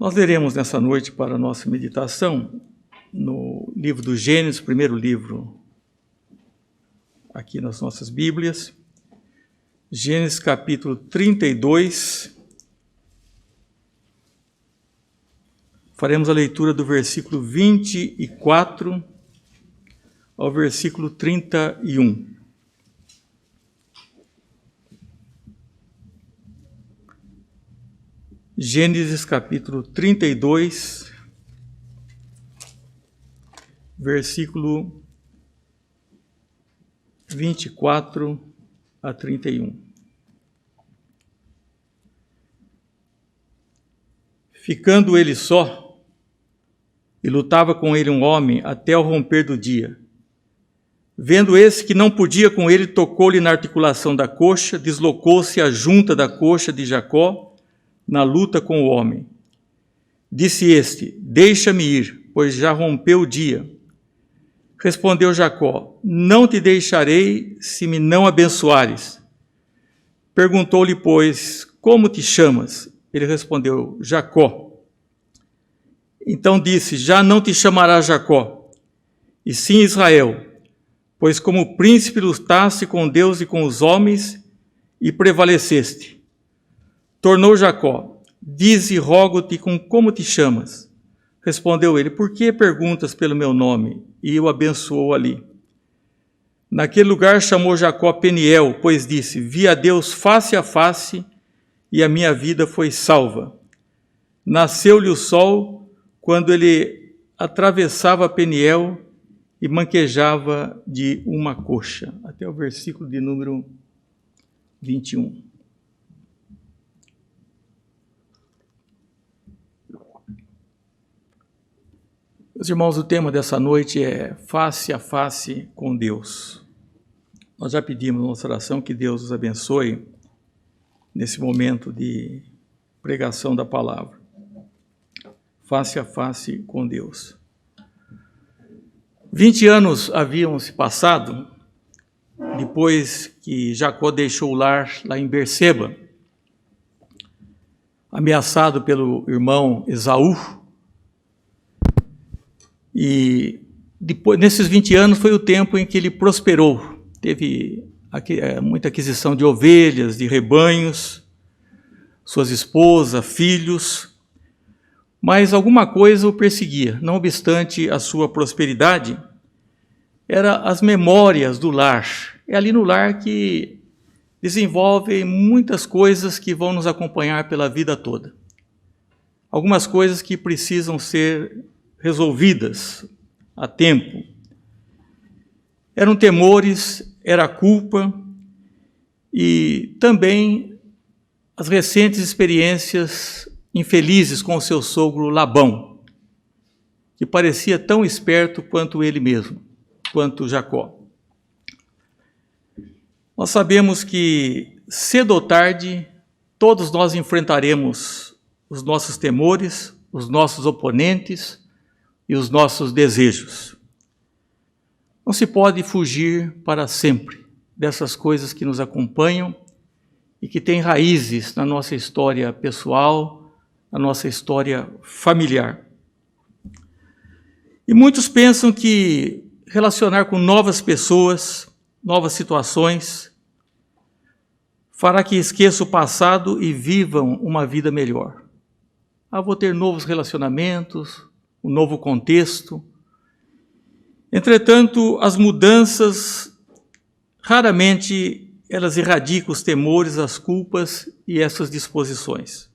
Nós leremos nessa noite para a nossa meditação no livro do Gênesis, primeiro livro aqui nas nossas Bíblias, Gênesis capítulo 32. Faremos a leitura do versículo 24 ao versículo 31. Gênesis capítulo 32, versículo 24 a 31. Ficando ele só, e lutava com ele um homem até o romper do dia. Vendo esse que não podia com ele, tocou-lhe na articulação da coxa, deslocou-se a junta da coxa de Jacó, na luta com o homem. Disse este: deixa-me ir, pois já rompeu o dia. Respondeu Jacó: não te deixarei se me não abençoares. Perguntou-lhe, pois, como te chamas? Ele respondeu: Jacó. Então disse: já não te chamarás Jacó, e sim Israel, pois como príncipe lutaste com Deus e com os homens, e prevaleceste. Tornou Jacó: dize, rogo-te, como te chamas? Respondeu ele: por que perguntas pelo meu nome? E o abençoou ali. Naquele lugar chamou Jacó Peniel, pois disse: vi a Deus face a face, e a minha vida foi salva. Nasceu-lhe o sol quando ele atravessava Peniel e manquejava de uma coxa. Até o versículo de número 21. Meus irmãos, o tema dessa noite é face a face com Deus. Nós já pedimos na nossa oração que Deus os abençoe nesse momento de pregação da palavra. Face a face com Deus. 20 anos haviam se passado depois que Jacó deixou o lar lá em Berseba, ameaçado pelo irmão Esaú. E depois, nesses 20 anos foi o tempo em que ele prosperou. Teve muita aquisição de ovelhas, de rebanhos, suas esposas, filhos. Mas alguma coisa o perseguia. Não obstante a sua prosperidade, eram as memórias do lar. É ali no lar que desenvolvem muitas coisas que vão nos acompanhar pela vida toda. Algumas coisas que precisam ser resolvidas a tempo. Eram temores, era culpa e também as recentes experiências infelizes com o seu sogro Labão, que parecia tão esperto quanto ele mesmo, quanto Jacó. Nós sabemos que cedo ou tarde todos nós enfrentaremos os nossos temores, os nossos oponentes e os nossos desejos. Não se pode fugir para sempre dessas coisas que nos acompanham e que têm raízes na nossa história pessoal, na nossa história familiar. E muitos pensam que relacionar com novas pessoas, novas situações, fará que esqueçam o passado e vivam uma vida melhor. Vou ter novos relacionamentos, um novo contexto. Entretanto, as mudanças, raramente elas erradicam os temores, as culpas e essas disposições.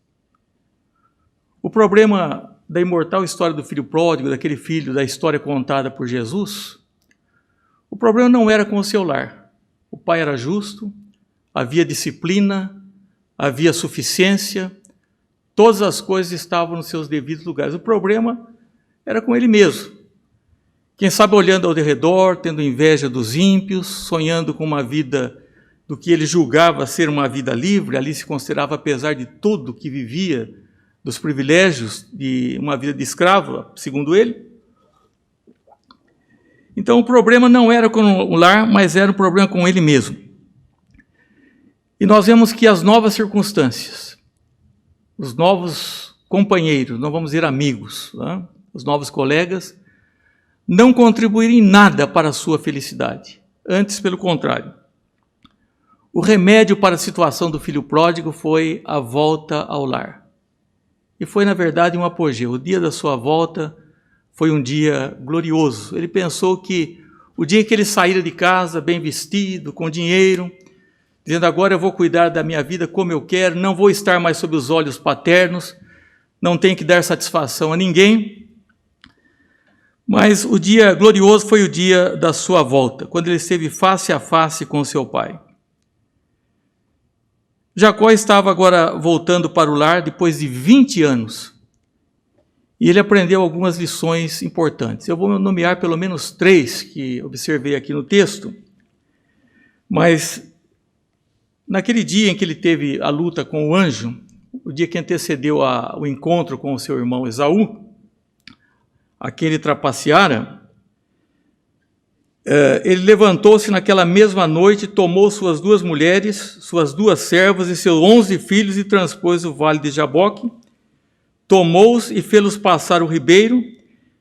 O problema da imortal história do filho pródigo, daquele filho da história contada por Jesus, o problema não era com o seu lar. O pai era justo, havia disciplina, havia suficiência, todas as coisas estavam nos seus devidos lugares. O problema era com ele mesmo. Quem sabe olhando ao redor, tendo inveja dos ímpios, sonhando com uma vida do que ele julgava ser uma vida livre, ali se considerava, apesar de tudo que vivia, dos privilégios de uma vida de escravo, segundo ele. Então o problema não era com o lar, mas era um problema com ele mesmo. E nós vemos que as novas circunstâncias, os novos companheiros, não vamos dizer amigos, né? Os novos colegas, não contribuíram em nada para a sua felicidade. Antes, pelo contrário. O remédio para a situação do filho pródigo foi a volta ao lar. E foi, na verdade, um apogeu. O dia da sua volta foi um dia glorioso. Ele pensou que o dia que ele saíra de casa, bem vestido, com dinheiro, dizendo, agora eu vou cuidar da minha vida como eu quero, não vou estar mais sob os olhos paternos, não tenho que dar satisfação a ninguém. Mas o dia glorioso foi o dia da sua volta, quando ele esteve face a face com seu pai. Jacó estava agora voltando para o lar depois de 20 anos. E ele aprendeu algumas lições importantes. Eu vou nomear pelo menos 3 que observei aqui no texto. Mas naquele dia em que ele teve a luta com o anjo, o dia que antecedeu o encontro com o seu irmão Esaú, a quem ele trapaceara, ele levantou-se naquela mesma noite, tomou suas 2 mulheres, suas 2 servas e seus 11 filhos e transpôs o vale de Jaboque, tomou-os e fê-los passar o ribeiro,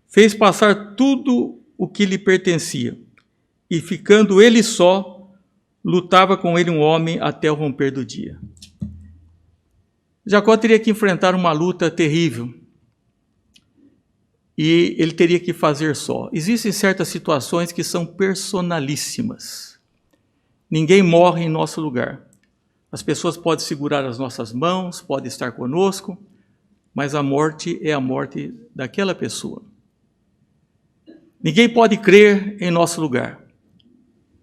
fez passar tudo o que lhe pertencia, e ficando ele só, lutava com ele um homem até o romper do dia. Jacó teria que enfrentar uma luta terrível, e ele teria que fazer só. Existem certas situações que são personalíssimas. Ninguém morre em nosso lugar. As pessoas podem segurar as nossas mãos, podem estar conosco, mas a morte é a morte daquela pessoa. Ninguém pode crer em nosso lugar.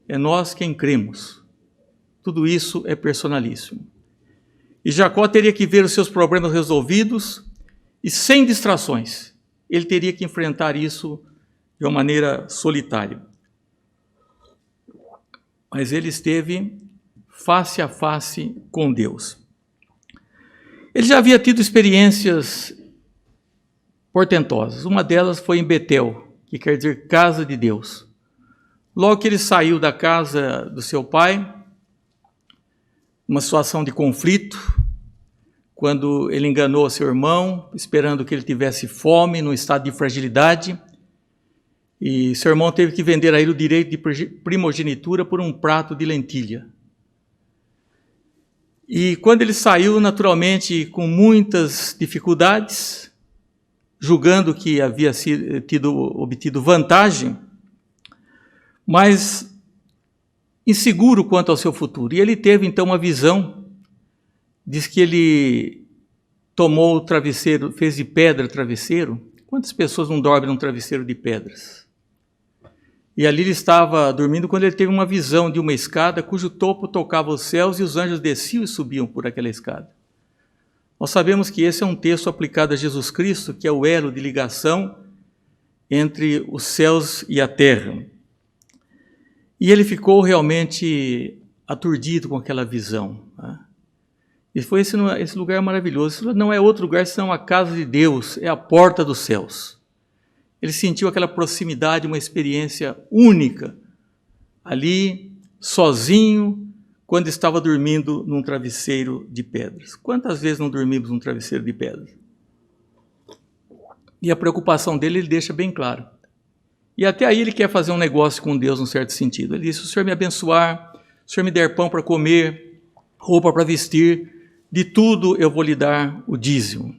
É nós quem cremos. Tudo isso é personalíssimo. E Jacó teria que ver os seus problemas resolvidos e sem distrações. Ele teria que enfrentar isso de uma maneira solitária. Mas ele esteve face a face com Deus. Ele já havia tido experiências portentosas. Uma delas foi em Betel, que quer dizer casa de Deus. Logo que ele saiu da casa do seu pai, uma situação de conflito, quando ele enganou seu irmão, esperando que ele tivesse fome, num estado de fragilidade, e seu irmão teve que vender a ele o direito de primogenitura por um prato de lentilha. E quando ele saiu, naturalmente, com muitas dificuldades, julgando que havia obtido vantagem, mas inseguro quanto ao seu futuro. E ele teve, então, uma visão. Diz que ele tomou o travesseiro, fez de pedra travesseiro. Quantas pessoas não dormem num travesseiro de pedras? E ali ele estava dormindo quando ele teve uma visão de uma escada cujo topo tocava os céus e os anjos desciam e subiam por aquela escada. Nós sabemos que esse é um texto aplicado a Jesus Cristo, que é o elo de ligação entre os céus e a terra. E ele ficou realmente aturdido com aquela visão, né? E foi esse lugar maravilhoso. Isso não é outro lugar senão a casa de Deus, é a porta dos céus. Ele sentiu aquela proximidade, uma experiência única, ali, sozinho, quando estava dormindo num travesseiro de pedras. Quantas vezes não dormimos num travesseiro de pedras? E a preocupação dele, ele deixa bem claro. E até aí ele quer fazer um negócio com Deus, num certo sentido. Ele diz, se o Senhor me abençoar, se o Senhor me der pão para comer, roupa para vestir, de tudo eu vou lhe dar o dízimo.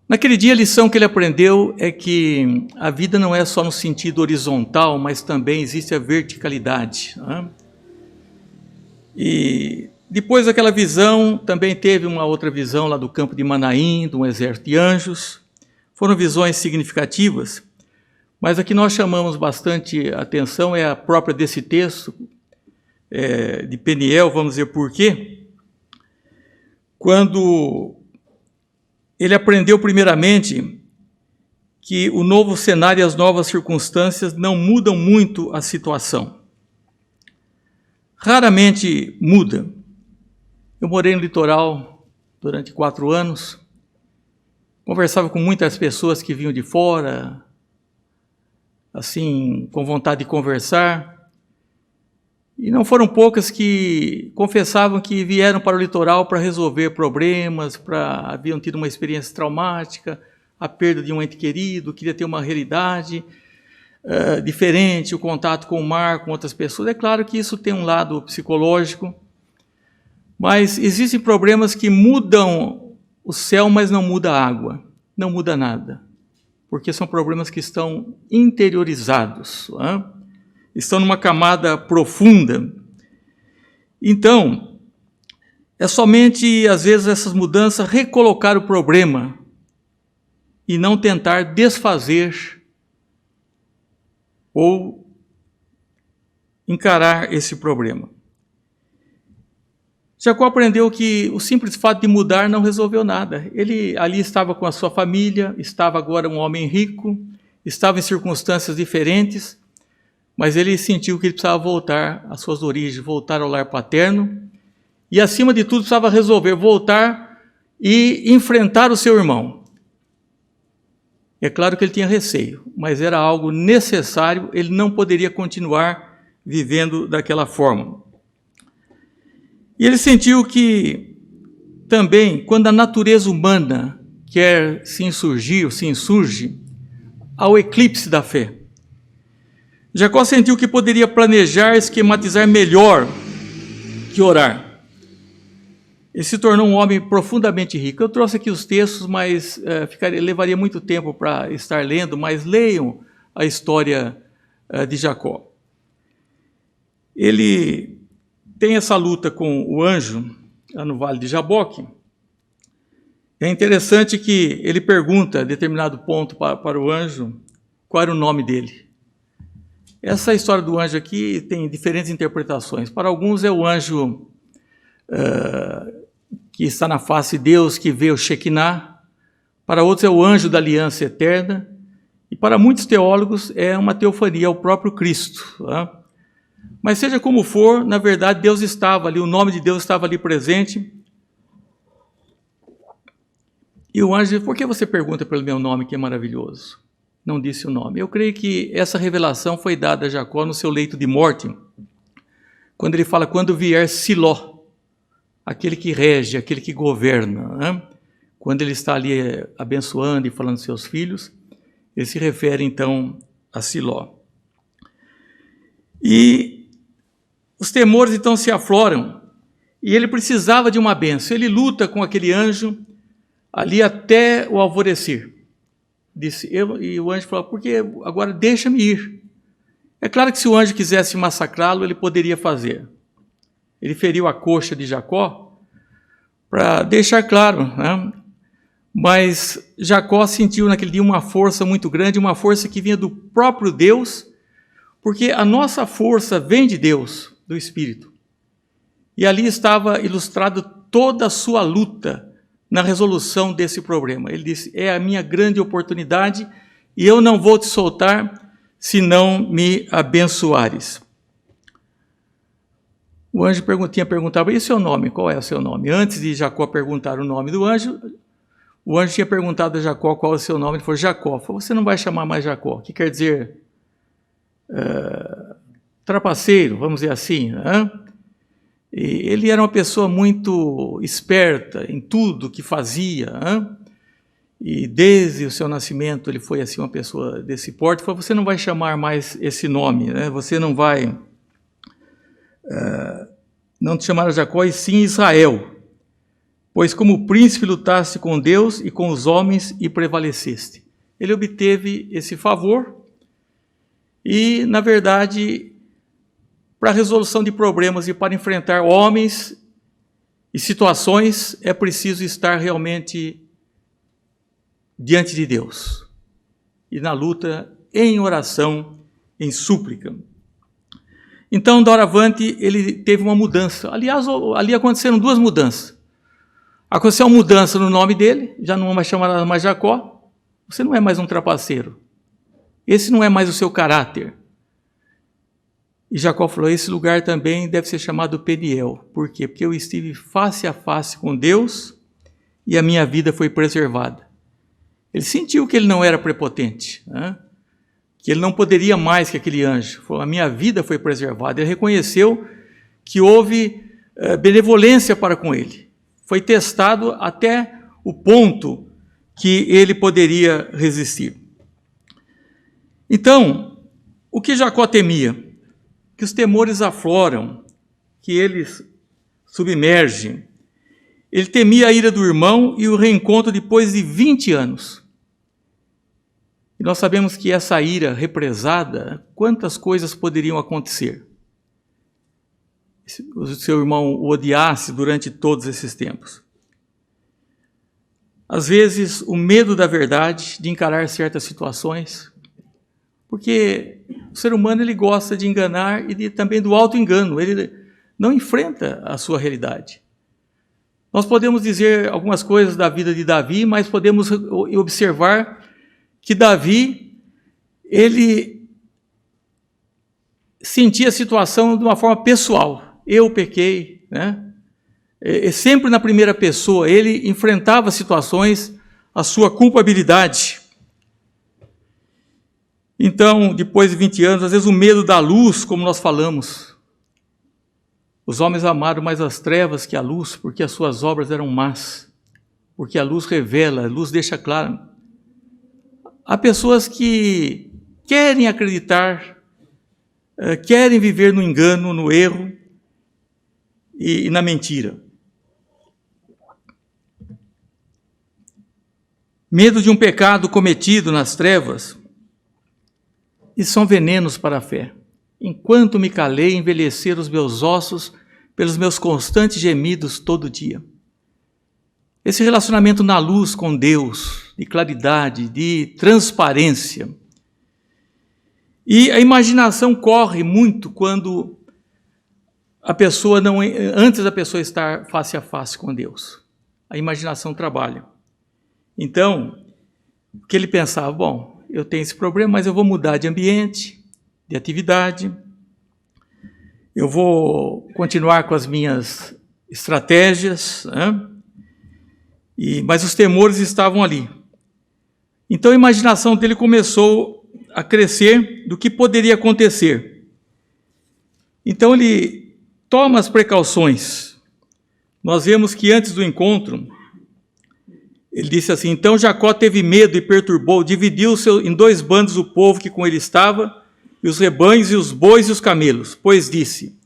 Naquele dia a lição que ele aprendeu é que a vida não é só no sentido horizontal, mas também existe a verticalidade, né? E depois daquela visão, também teve uma outra visão lá do campo de Manaim, de um exército de anjos. Foram visões significativas, mas a que nós chamamos bastante atenção é a própria desse texto, de Peniel, vamos dizer por quê. Quando ele aprendeu primeiramente que o novo cenário e as novas circunstâncias não mudam muito a situação. Raramente muda. Eu morei no litoral durante 4 anos, conversava com muitas pessoas que vinham de fora, assim, com vontade de conversar, E não foram poucas que confessavam que vieram para o litoral para resolver problemas, haviam tido uma experiência traumática, a perda de um ente querido, queria ter uma realidade diferente, o contato com o mar, com outras pessoas. É claro que isso tem um lado psicológico, mas existem problemas que mudam o céu, mas não muda a água, não muda nada, porque são problemas que estão interiorizados, estão numa camada profunda. Então, é somente, às vezes, essas mudanças recolocar o problema e não tentar desfazer ou encarar esse problema. Jacó aprendeu que o simples fato de mudar não resolveu nada. Ele ali estava com a sua família, estava agora um homem rico, estava em circunstâncias diferentes, mas ele sentiu que ele precisava voltar às suas origens, voltar ao lar paterno, e acima de tudo precisava resolver voltar e enfrentar o seu irmão. É claro que ele tinha receio, mas era algo necessário, ele não poderia continuar vivendo daquela forma. E ele sentiu que também, quando a natureza humana quer se insurgir, ou se insurge, há o eclipse da fé. Jacó sentiu que poderia planejar, esquematizar melhor que orar. Ele se tornou um homem profundamente rico. Eu trouxe aqui os textos, mas levaria muito tempo para estar lendo, mas leiam a história de Jacó. Ele tem essa luta com o anjo, lá no Vale de Jaboque. É interessante que ele pergunta, a determinado ponto, para o anjo, qual era o nome dele. Essa história do anjo aqui tem diferentes interpretações. Para alguns é o anjo que está na face de Deus, que vê o Shekinah. Para outros é o anjo da aliança eterna. E para muitos teólogos é uma teofania, é o próprio Cristo. Mas seja como for, na verdade Deus estava ali, o nome de Deus estava ali presente. E o anjo disse: por que você pergunta pelo meu nome, que é maravilhoso? Não disse o nome. Eu creio que essa revelação foi dada a Jacó no seu leito de morte, quando ele fala, quando vier Siló, aquele que rege, aquele que governa, quando ele está ali abençoando e falando dos seus filhos, ele se refere então a Siló. E os temores então se afloram, e ele precisava de uma bênção. Ele luta com aquele anjo ali até o alvorecer. E o anjo falou: porque agora deixa-me ir. É claro que se o anjo quisesse massacrá-lo, ele poderia fazer. Ele feriu a coxa de Jacó para deixar claro, Mas Jacó sentiu naquele dia uma força muito grande, uma força que vinha do próprio Deus, porque a nossa força vem de Deus, do Espírito. E ali estava ilustrado toda a sua luta na resolução desse problema. Ele disse: é a minha grande oportunidade e eu não vou te soltar se não me abençoares. O anjo tinha perguntado: e o seu nome? Qual é o seu nome? Antes de Jacó perguntar o nome do anjo, o anjo tinha perguntado a Jacó qual é o seu nome. Ele falou: Jacó. Ele falou: você não vai chamar mais Jacó, que quer dizer trapaceiro, vamos dizer assim, E ele era uma pessoa muito esperta em tudo que fazia, e desde o seu nascimento ele foi assim uma pessoa desse porte. Ele falou: você não vai chamar mais esse nome, você não vai não te chamar Jacó, e sim Israel, pois como príncipe lutaste com Deus e com os homens e prevaleceste. Ele obteve esse favor e, na verdade, para a resolução de problemas e para enfrentar homens e situações, é preciso estar realmente diante de Deus e na luta, em oração, em súplica. Então, doravante, ele teve uma mudança. Aliás, ali aconteceram duas mudanças. Aconteceu uma mudança no nome dele, já não vai chamar mais Jacó. Você não é mais um trapaceiro. Esse não é mais o seu caráter. E Jacó falou: esse lugar também deve ser chamado Peniel. Por quê? Porque eu estive face a face com Deus e a minha vida foi preservada. Ele sentiu que ele não era prepotente, que ele não poderia mais que aquele anjo. Falou, a minha vida foi preservada. Ele reconheceu que houve benevolência para com ele. Foi testado até o ponto que ele poderia resistir. Então, o que Jacó temia? Que os temores afloram, que eles submergem. Ele temia a ira do irmão e o reencontro depois de 20 anos. E nós sabemos que essa ira represada, quantas coisas poderiam acontecer? Se o seu irmão o odiasse durante todos esses tempos. Às vezes, o medo da verdade, de encarar certas situações, porque o ser humano ele gosta de enganar e também do auto-engano, ele não enfrenta a sua realidade. Nós podemos dizer algumas coisas da vida de Davi, mas podemos observar que Davi, ele sentia a situação de uma forma pessoal. Eu pequei, né? Sempre na primeira pessoa, ele enfrentava situações, a sua culpabilidade. Então, depois de 20 anos, às vezes o medo da luz, como nós falamos. Os homens amaram mais as trevas que a luz, porque as suas obras eram más. Porque a luz revela, a luz deixa claro. Há pessoas que querem acreditar, querem viver no engano, no erro e na mentira. Medo de um pecado cometido nas trevas, e são venenos para a fé. Enquanto me calei, envelheceram os meus ossos pelos meus constantes gemidos todo dia. Esse relacionamento na luz com Deus, de claridade, de transparência. E a imaginação corre muito quando a pessoa antes da pessoa estar face a face com Deus. A imaginação trabalha. Então, o que ele pensava? Bom, eu tenho esse problema, mas eu vou mudar de ambiente, de atividade, eu vou continuar com as minhas estratégias, né? Mas os temores estavam ali. Então a imaginação dele começou a crescer do que poderia acontecer. Então ele toma as precauções. Nós vemos que antes do encontro, ele disse assim, então Jacó teve medo e perturbou, dividiu em 2 bandos o povo que com ele estava, e os rebanhos e os bois e os camelos, pois disse,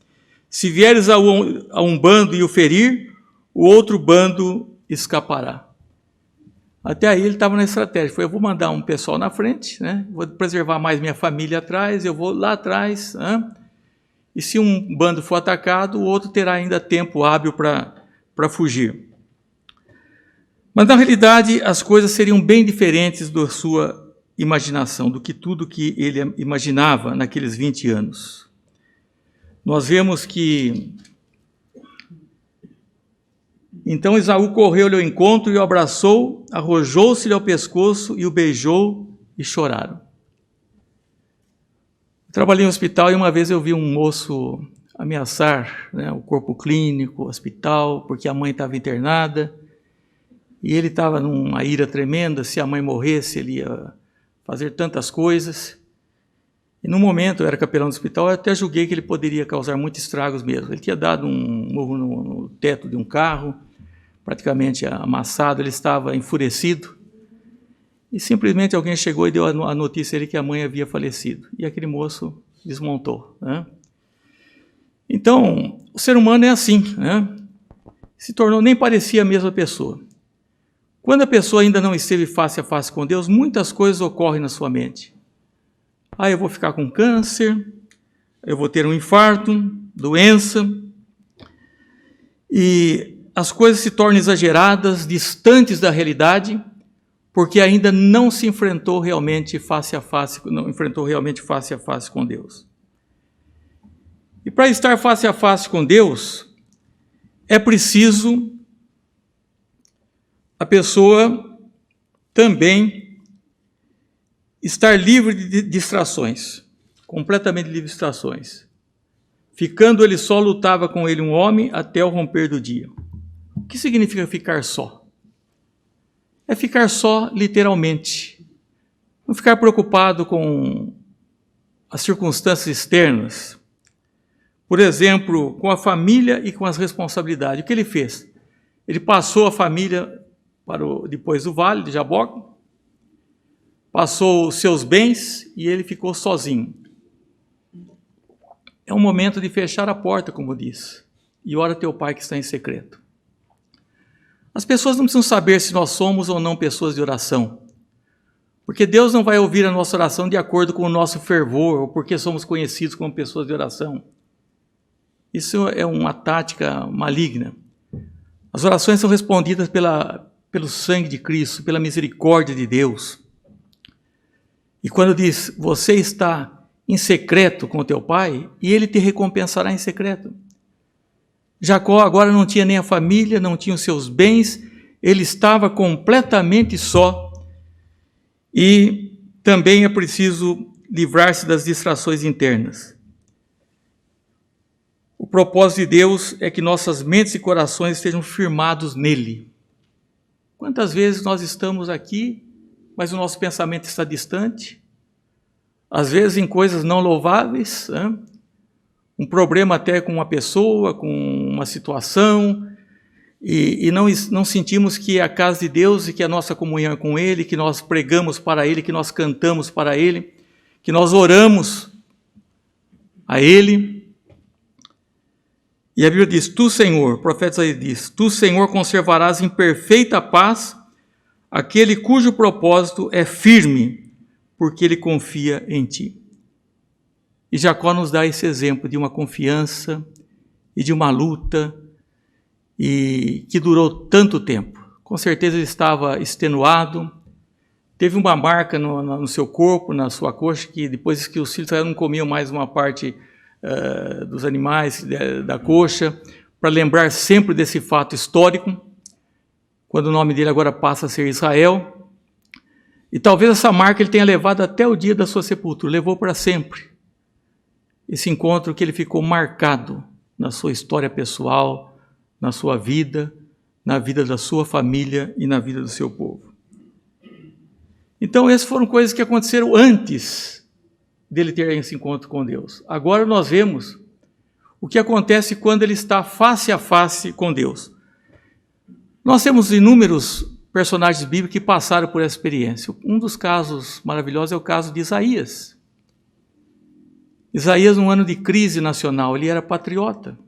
se vieres a um bando e o ferir, o outro bando escapará. Até aí ele estava na estratégia, eu vou mandar um pessoal na frente, né? Vou preservar mais minha família atrás, eu vou lá atrás, né? E se um bando for atacado, o outro terá ainda tempo hábil para fugir. Mas, na realidade, as coisas seriam bem diferentes da sua imaginação, do que tudo que ele imaginava naqueles 20 anos. Nós vemos que... Então Esaú correu-lhe ao encontro e o abraçou, arrojou-se-lhe ao pescoço e o beijou e choraram. Trabalhei em um hospital e uma vez eu vi um moço ameaçar, né, o corpo clínico, o hospital, porque a mãe estava internada. E ele estava numa ira tremenda, se a mãe morresse, ele ia fazer tantas coisas. E no momento, eu era capelão do hospital, eu até julguei que ele poderia causar muitos estragos mesmo. Ele tinha dado um murro no teto de um carro, praticamente amassado, ele estava enfurecido. E simplesmente alguém chegou e deu a notícia a ele que a mãe havia falecido. E aquele moço desmontou, né? Então, o ser humano é assim, né? Se tornou, nem parecia a mesma pessoa. Quando a pessoa ainda não esteve face a face com Deus, muitas coisas ocorrem na sua mente. Eu vou ficar com câncer, eu vou ter um infarto, doença. E as coisas se tornam exageradas, distantes da realidade, porque ainda não se enfrentou realmente face a face, não enfrentou realmente face a face com Deus. E para estar face a face com Deus, é preciso a pessoa também estar livre de distrações, completamente livre de distrações. Ficando ele só, lutava com ele um homem até o romper do dia. O que significa ficar só? É ficar só literalmente. Não ficar preocupado com as circunstâncias externas, por exemplo, com a família e com as responsabilidades. O que ele fez? Ele passou a família depois do vale de Jaboque, passou os seus bens e ele ficou sozinho. É um momento de fechar a porta, como diz, e ora teu pai que está em secreto. As pessoas não precisam saber se nós somos ou não pessoas de oração, porque Deus não vai ouvir a nossa oração de acordo com o nosso fervor ou porque somos conhecidos como pessoas de oração. Isso é uma tática maligna. As orações são respondidas pelo sangue de Cristo, pela misericórdia de Deus. E quando diz, você está em secreto com o teu pai, e ele te recompensará em secreto. Jacó agora não tinha nem a família, não tinha os seus bens, ele estava completamente só. E também é preciso livrar-se das distrações internas. O propósito de Deus é que nossas mentes e corações estejam firmados nele. Quantas vezes nós estamos aqui, mas o nosso pensamento está distante? Às vezes em coisas não louváveis, né? Um problema até com uma pessoa, com uma situação, e não sentimos que é a casa de Deus e que a nossa comunhão é com Ele, que nós pregamos para Ele, que nós cantamos para Ele, que nós oramos a Ele. E a Bíblia diz, tu, Senhor, o profeta Isaías diz, tu, Senhor, conservarás em perfeita paz aquele cujo propósito é firme, porque ele confia em ti. E Jacó nos dá esse exemplo de uma confiança e de uma luta e que durou tanto tempo. Com certeza ele estava extenuado, teve uma marca no seu corpo, na sua coxa, que depois que os filhos não comiam mais uma parte dos animais, da coxa, para lembrar sempre desse fato histórico, quando o nome dele agora passa a ser Israel. E talvez essa marca ele tenha levado até o dia da sua sepultura, levou para sempre. Esse encontro que ele ficou marcado na sua história pessoal, na sua vida, na vida da sua família e na vida do seu povo. Então, essas foram coisas que aconteceram antes dele ter esse encontro com Deus. Agora nós vemos o que acontece quando ele está face a face com Deus. Nós temos inúmeros personagens bíblicos que passaram por essa experiência. Um dos casos maravilhosos é o caso de Isaías. Isaías, num ano de crise nacional, ele era patriota.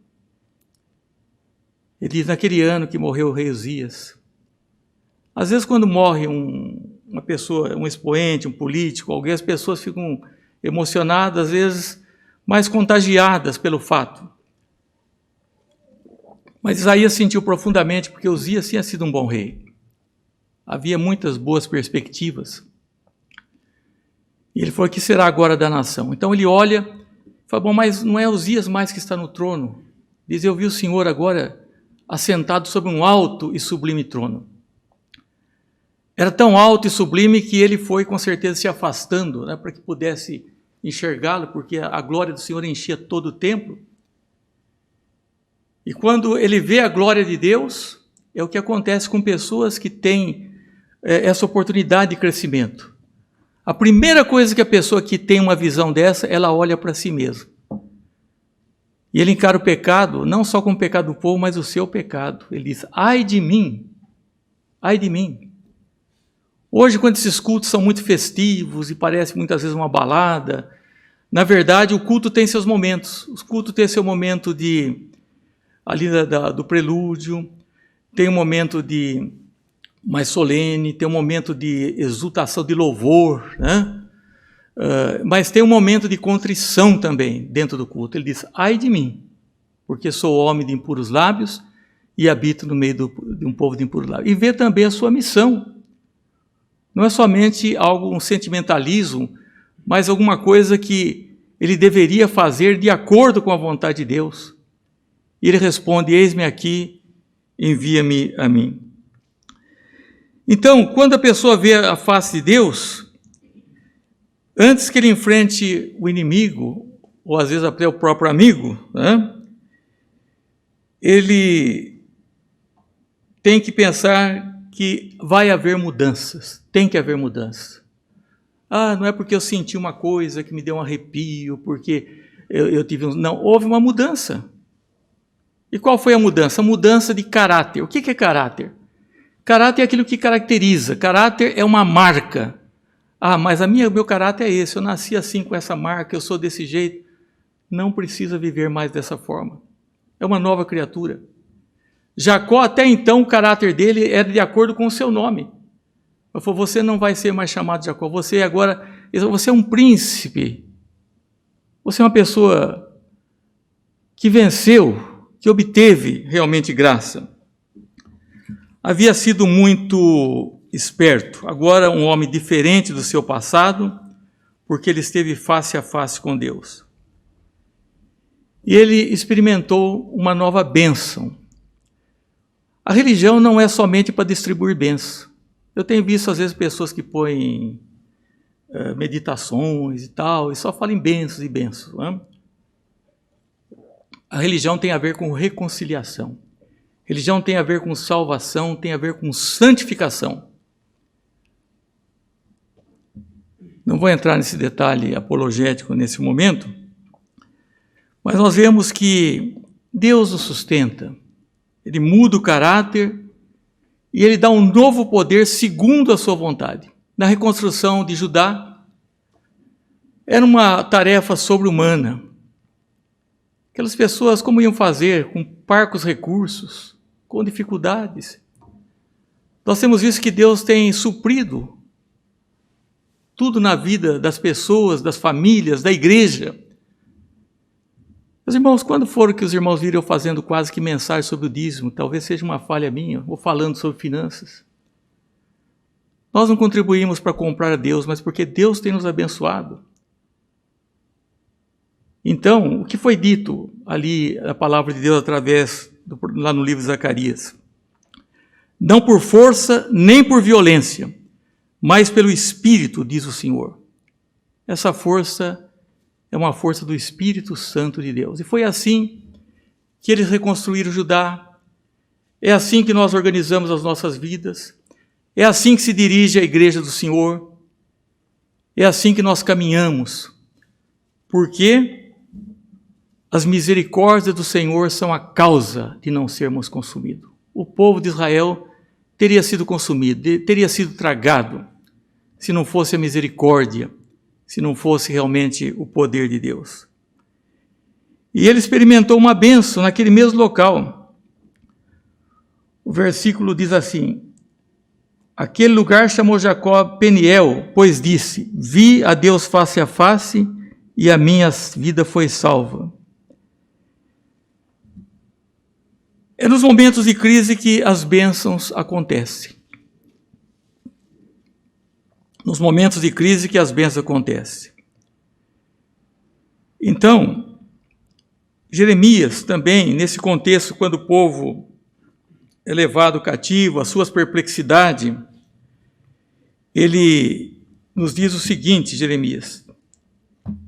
Ele diz, naquele ano que morreu o rei Uzias. Às vezes, quando morre uma pessoa, um expoente, um político, alguém, as pessoas ficam emocionadas, às vezes mais contagiadas pelo fato. Mas Isaías sentiu profundamente, porque Uzias tinha sido um bom rei. Havia muitas boas perspectivas. E ele falou, o que será agora da nação? Então ele olha e fala, bom, mas não é Uzias mais que está no trono. Diz, eu vi o Senhor agora assentado sobre um alto e sublime trono. Era tão alto e sublime que ele foi com certeza se afastando, né, para que pudesse enxergá-lo, porque a glória do Senhor enchia todo o templo. E quando ele vê a glória de Deus, é o que acontece com pessoas que têm essa oportunidade de crescimento. A primeira coisa que a pessoa que tem uma visão dessa, ela olha para si mesma. E ele encara o pecado, não só como o pecado do povo, mas o seu pecado. Ele diz, ai de mim, ai de mim. Hoje, quando esses cultos são muito festivos e parece muitas vezes uma balada, na verdade o culto tem seus momentos. O culto tem seu momento do prelúdio, tem um momento mais solene, tem um momento de exultação, de louvor, né? Mas tem um momento de contrição também dentro do culto. Ele diz, ai de mim, porque sou homem de impuros lábios e habito no meio de um povo de impuros lábios. E vê também a sua missão. Não é somente um sentimentalismo, mas alguma coisa que ele deveria fazer de acordo com a vontade de Deus. E ele responde, eis-me aqui, envia-me a mim. Então, quando a pessoa vê a face de Deus, antes que ele enfrente o inimigo, ou às vezes até o próprio amigo, né, ele tem que pensar que vai haver mudanças, tem que haver mudanças. Não é porque eu senti uma coisa que me deu um arrepio, porque eu tive um... Não, houve uma mudança. E qual foi a mudança? A mudança de caráter. O que é caráter? Caráter é aquilo que caracteriza. Caráter é uma marca. Mas meu caráter é esse, eu nasci assim com essa marca, eu sou desse jeito. Não precisa viver mais dessa forma. É uma nova criatura. Jacó, até então, o caráter dele era de acordo com o seu nome. Ele falou, você não vai ser mais chamado Jacó, você é um príncipe. Você é uma pessoa que venceu, que obteve realmente graça. Havia sido muito esperto, agora um homem diferente do seu passado, porque ele esteve face a face com Deus. E ele experimentou uma nova bênção. A religião não é somente para distribuir bênçãos. Eu tenho visto, às vezes, pessoas que põem meditações e tal, e só falam em bênçãos e bênçãos. Não é? A religião tem a ver com reconciliação. Religião tem a ver com salvação, tem a ver com santificação. Não vou entrar nesse detalhe apologético nesse momento, mas nós vemos que Deus o sustenta. Ele muda o caráter e ele dá um novo poder segundo a sua vontade. Na reconstrução de Judá, era uma tarefa sobre-humana. Aquelas pessoas, como iam fazer, com parcos recursos, com dificuldades. Nós temos visto que Deus tem suprido tudo na vida das pessoas, das famílias, da igreja. Meus irmãos, quando for que os irmãos viram eu fazendo quase que mensagem sobre o dízimo, talvez seja uma falha minha, ou falando sobre finanças. Nós não contribuímos para comprar a Deus, mas porque Deus tem nos abençoado. Então, o que foi dito ali, a palavra de Deus lá no livro de Zacarias? Não por força, nem por violência, mas pelo Espírito, diz o Senhor. Essa força é uma força do Espírito Santo de Deus. E foi assim que eles reconstruíram Judá. É assim que nós organizamos as nossas vidas. É assim que se dirige a igreja do Senhor. É assim que nós caminhamos. Porque as misericórdias do Senhor são a causa de não sermos consumidos. O povo de Israel teria sido consumido, teria sido tragado, se não fosse a misericórdia, se não fosse realmente o poder de Deus. E ele experimentou uma bênção naquele mesmo local. O versículo diz assim: aquele lugar chamou Jacó Peniel, pois disse, vi a Deus face a face e a minha vida foi salva. É nos momentos de crise que as bênçãos acontecem. Nos momentos de crise que as bênçãos acontecem. Então, Jeremias também, nesse contexto, quando o povo é levado cativo, as suas perplexidades, ele nos diz o seguinte, Jeremias,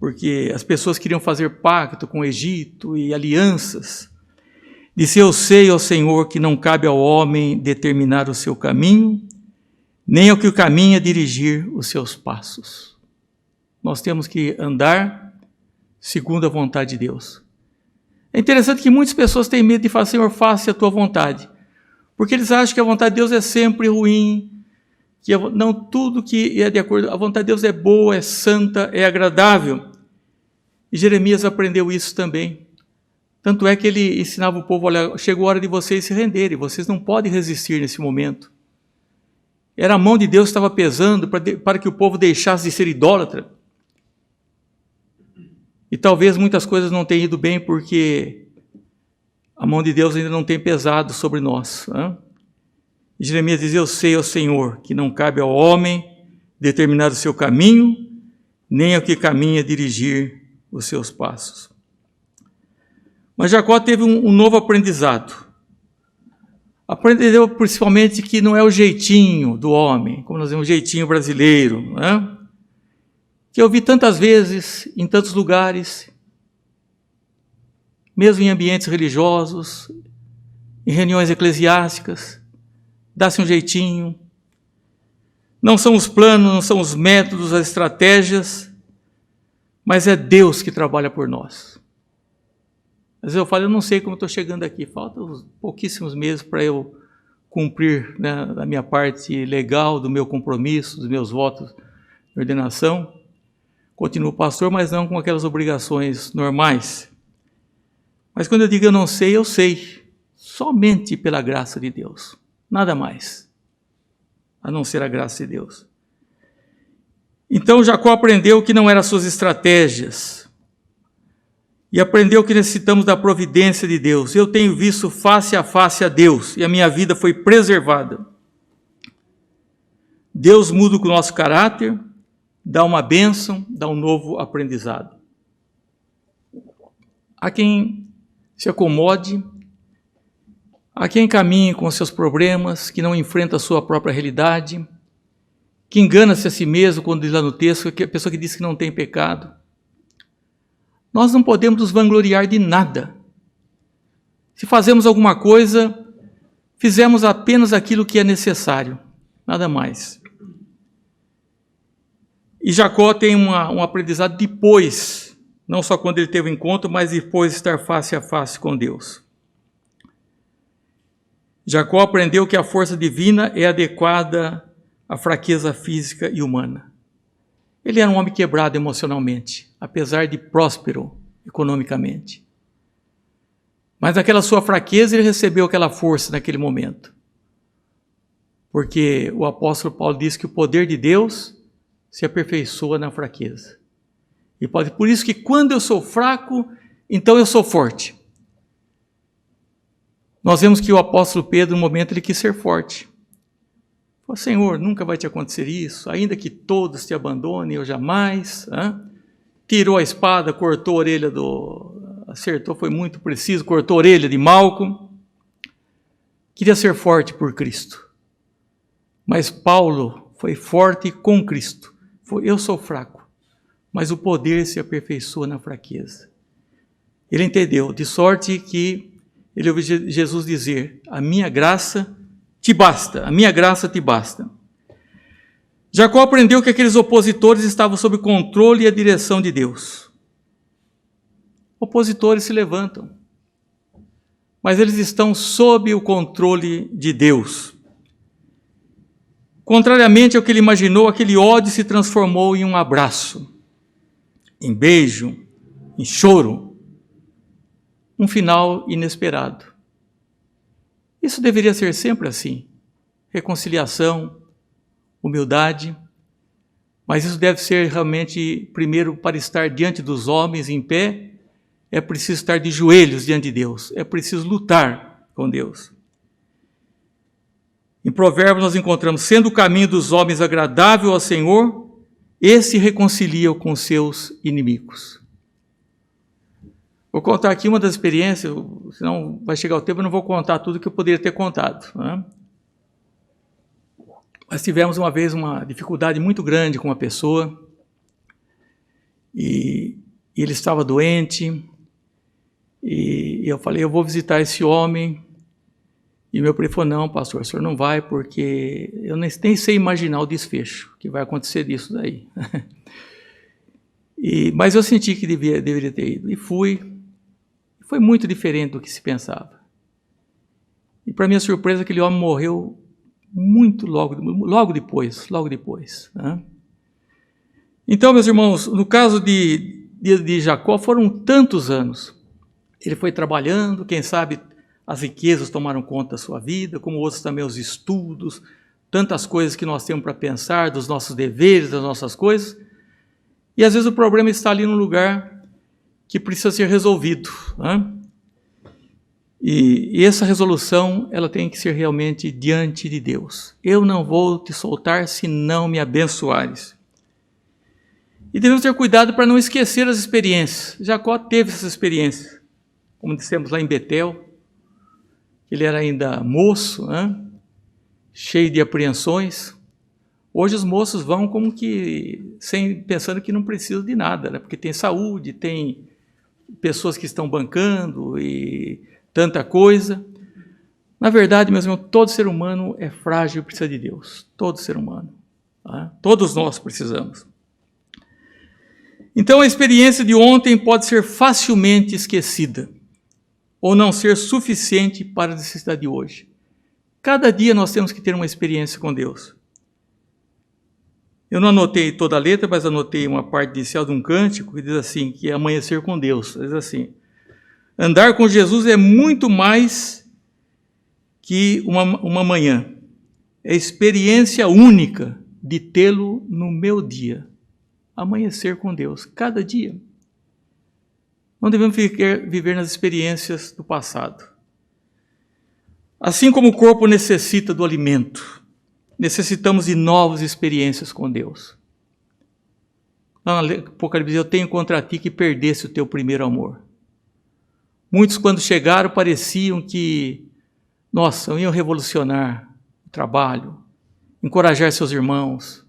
porque as pessoas queriam fazer pacto com o Egito e alianças. Disse, eu sei, ó Senhor, que não cabe ao homem determinar o seu caminho, nem ao que o caminho dirigir os seus passos. Nós temos que andar segundo a vontade de Deus. É interessante que muitas pessoas têm medo de falar, Senhor, faça a tua vontade. Porque eles acham que a vontade de Deus é sempre ruim, que não tudo que é de acordo, a vontade de Deus é boa, é santa, é agradável. E Jeremias aprendeu isso também. Tanto é que ele ensinava o povo, olha, chegou a hora de vocês se renderem, vocês não podem resistir nesse momento. Era a mão de Deus que estava pesando para que o povo deixasse de ser idólatra. E talvez muitas coisas não tenham ido bem porque a mão de Deus ainda não tem pesado sobre nós. Né? E Jeremias diz, eu sei, ó Senhor, que não cabe ao homem determinar o seu caminho, nem ao que caminha dirigir os seus passos. Mas Jacó teve um novo aprendizado. Aprendeu principalmente que não é o jeitinho do homem, como nós dizemos, o jeitinho brasileiro, né? Que eu vi tantas vezes, em tantos lugares, mesmo em ambientes religiosos, em reuniões eclesiásticas, dá-se um jeitinho, Não são os planos, não são os métodos, as estratégias, mas é Deus que trabalha por nós. Às vezes eu falo, eu não sei como estou chegando aqui, faltam pouquíssimos meses para eu cumprir, né, a minha parte legal, do meu compromisso, dos meus votos de ordenação. Continuo pastor, mas não com aquelas obrigações normais. Mas quando eu digo eu sei, somente pela graça de Deus, nada mais, a não ser a graça de Deus. Então Jacó aprendeu que não eram suas estratégias, e aprendeu que necessitamos da providência de Deus. Eu tenho visto face a face a Deus, e a minha vida foi preservada. Deus muda o nosso caráter, dá uma bênção, dá um novo aprendizado. Há quem se acomode, há quem caminhe com seus problemas, que não enfrenta a sua própria realidade, que engana-se a si mesmo quando diz lá no texto, que a pessoa que diz que não tem pecado. Nós não podemos nos vangloriar de nada. Se fazemos alguma coisa, fizemos apenas aquilo que é necessário, nada mais. E Jacó tem um aprendizado depois, não só quando ele teve o encontro, mas depois de estar face a face com Deus. Jacó aprendeu que a força divina é adequada à fraqueza física e humana. Ele era um homem quebrado emocionalmente, apesar de próspero economicamente. Mas naquela sua fraqueza ele recebeu aquela força naquele momento. Porque o apóstolo Paulo diz que o poder de Deus se aperfeiçoa na fraqueza. E por isso que quando eu sou fraco, então eu sou forte. Nós vemos que o apóstolo Pedro, no momento, ele quis ser forte. Falou, Senhor, nunca vai te acontecer isso, ainda que todos te abandonem, eu jamais. Tirou a espada, cortou a orelha acertou, foi muito preciso, cortou a orelha de Malco. Queria ser forte por Cristo. Mas Paulo foi forte com Cristo. Eu sou fraco, mas o poder se aperfeiçoa na fraqueza. Ele entendeu, de sorte que ele ouviu Jesus dizer, a minha graça te basta, a minha graça te basta. Jacó aprendeu que aqueles opositores estavam sob o controle e a direção de Deus. Opositores se levantam, mas eles estão sob o controle de Deus. Contrariamente ao que ele imaginou, aquele ódio se transformou em um abraço, em beijo, em choro, um final inesperado. Isso deveria ser sempre assim, reconciliação, humildade, mas isso deve ser realmente, primeiro, para estar diante dos homens em pé, é preciso estar de joelhos diante de Deus, é preciso lutar com Deus. Em Provérbios nós encontramos, sendo o caminho dos homens agradável ao Senhor, esse reconcilia com seus inimigos. Vou contar aqui uma das experiências, senão vai chegar o tempo, eu não vou contar tudo que eu poderia ter contado, né? Mas tivemos uma vez uma dificuldade muito grande com uma pessoa, e ele estava doente, e eu falei, eu vou visitar esse homem. E meu primo falou, não, pastor, o senhor não vai, porque eu nem sei imaginar o desfecho que vai acontecer disso daí. Mas eu senti que deveria ter ido, e fui. Foi muito diferente do que se pensava. E para minha surpresa, aquele homem morreu muito logo depois. Né? Então, meus irmãos, no caso de Jacó, foram tantos anos. Ele foi trabalhando, quem sabe as riquezas tomaram conta da sua vida, como outros também os estudos, tantas coisas que nós temos para pensar, dos nossos deveres, das nossas coisas. E às vezes o problema está ali no lugar que precisa ser resolvido, né? E essa resolução, ela tem que ser realmente diante de Deus. Eu não vou te soltar se não me abençoares. E devemos ter cuidado para não esquecer as experiências. Jacó teve essas experiências, como dissemos lá em Betel. Ele era ainda moço, né? Cheio de apreensões. Hoje os moços vão como que pensando que não precisam de nada, né? Porque tem saúde, tem pessoas que estão bancando e tanta coisa. Na verdade, meus irmãos, todo ser humano é frágil e precisa de Deus. Todo ser humano. Tá? Todos nós precisamos. Então, a experiência de ontem pode ser facilmente esquecida ou não ser suficiente para a necessidade de hoje. Cada dia nós temos que ter uma experiência com Deus. Eu não anotei toda a letra, mas anotei uma parte inicial de um cântico que diz assim, que é amanhecer com Deus. Diz assim: andar com Jesus é muito mais que uma manhã. É experiência única de tê-lo no meu dia. Amanhecer com Deus, cada dia. Não devemos viver nas experiências do passado. Assim como o corpo necessita do alimento, necessitamos de novas experiências com Deus. Lá no Apocalipse, eu tenho contra ti que perdesse o teu primeiro amor. Muitos, quando chegaram, pareciam que, nossa, iam revolucionar o trabalho, encorajar seus irmãos,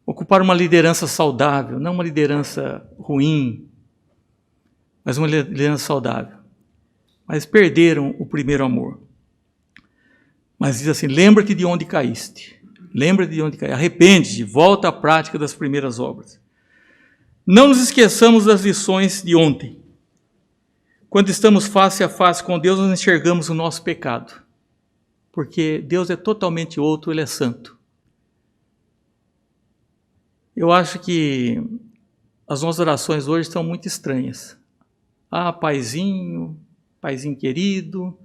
ocupar uma liderança saudável, não uma liderança ruim, mas uma liderança saudável. Mas perderam o primeiro amor. Mas diz assim, lembra-te de onde caíste. Lembra-te de onde caíste. Arrepende-te, volta à prática das primeiras obras. Não nos esqueçamos das lições de ontem. Quando estamos face a face com Deus, nós enxergamos o nosso pecado. Porque Deus é totalmente outro, Ele é santo. Eu acho que as nossas orações hoje estão muito estranhas. Ah, paizinho querido.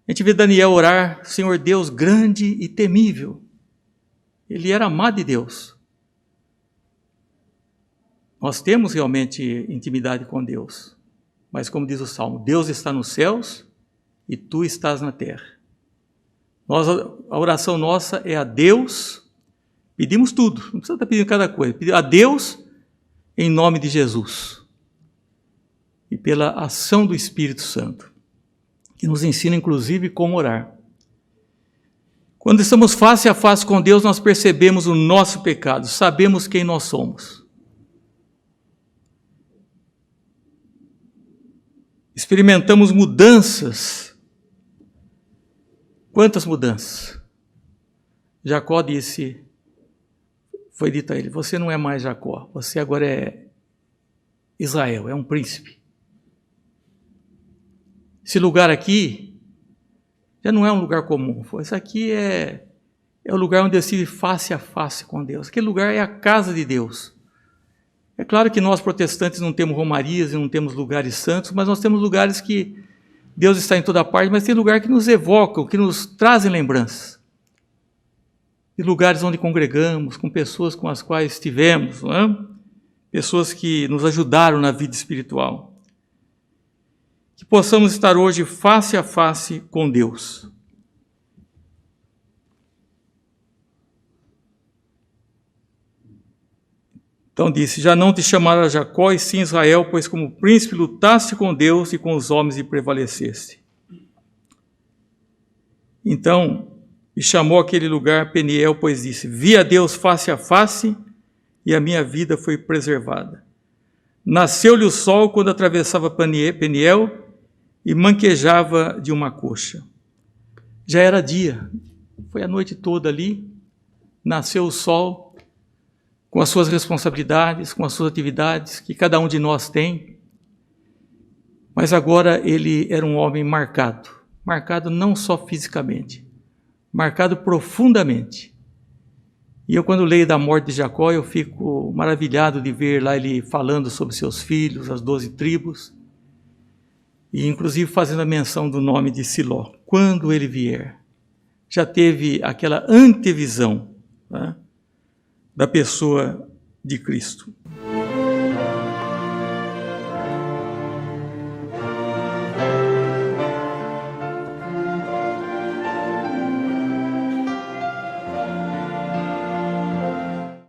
A gente vê Daniel orar, Senhor Deus grande e temível. Ele era amado de Deus. Nós temos realmente intimidade com Deus. Mas como diz o Salmo, Deus está nos céus e tu estás na terra. A oração nossa é a Deus, pedimos tudo, não precisa estar pedindo cada coisa, pedir a Deus em nome de Jesus. E pela ação do Espírito Santo, que nos ensina inclusive como orar. Quando estamos face a face com Deus, nós percebemos o nosso pecado, sabemos quem nós somos. Experimentamos mudanças. Quantas mudanças? Jacó disse, foi dito a ele, você não é mais Jacó, você agora é Israel, é um príncipe. Esse lugar aqui já não é um lugar comum. Isso aqui é o lugar onde eu estive face a face com Deus. Aquele lugar é a casa de Deus. É claro que nós protestantes não temos romarias e não temos lugares santos, mas nós temos lugares que Deus está em toda parte, mas tem lugar que nos evocam, que nos trazem lembranças. E lugares onde congregamos, com pessoas com as quais estivemos, não é? Pessoas que nos ajudaram na vida espiritual. Que possamos estar hoje face a face com Deus. Então disse, já não te chamará Jacó e sim Israel, pois como príncipe lutaste com Deus e com os homens e prevaleceste. Então, e chamou aquele lugar Peniel, pois disse, vi a Deus face a face e a minha vida foi preservada. Nasceu-lhe o sol quando atravessava Peniel e manquejava de uma coxa. Já era dia, foi a noite toda ali, nasceu o sol, com as suas responsabilidades, com as suas atividades, que cada um de nós tem. Mas agora ele era um homem marcado não só fisicamente, marcado profundamente. E eu, quando leio da morte de Jacó, eu fico maravilhado de ver lá ele falando sobre seus filhos, as 12 tribos, e inclusive fazendo a menção do nome de Siló. Quando ele vier, já teve aquela antevisão, né, da pessoa de Cristo.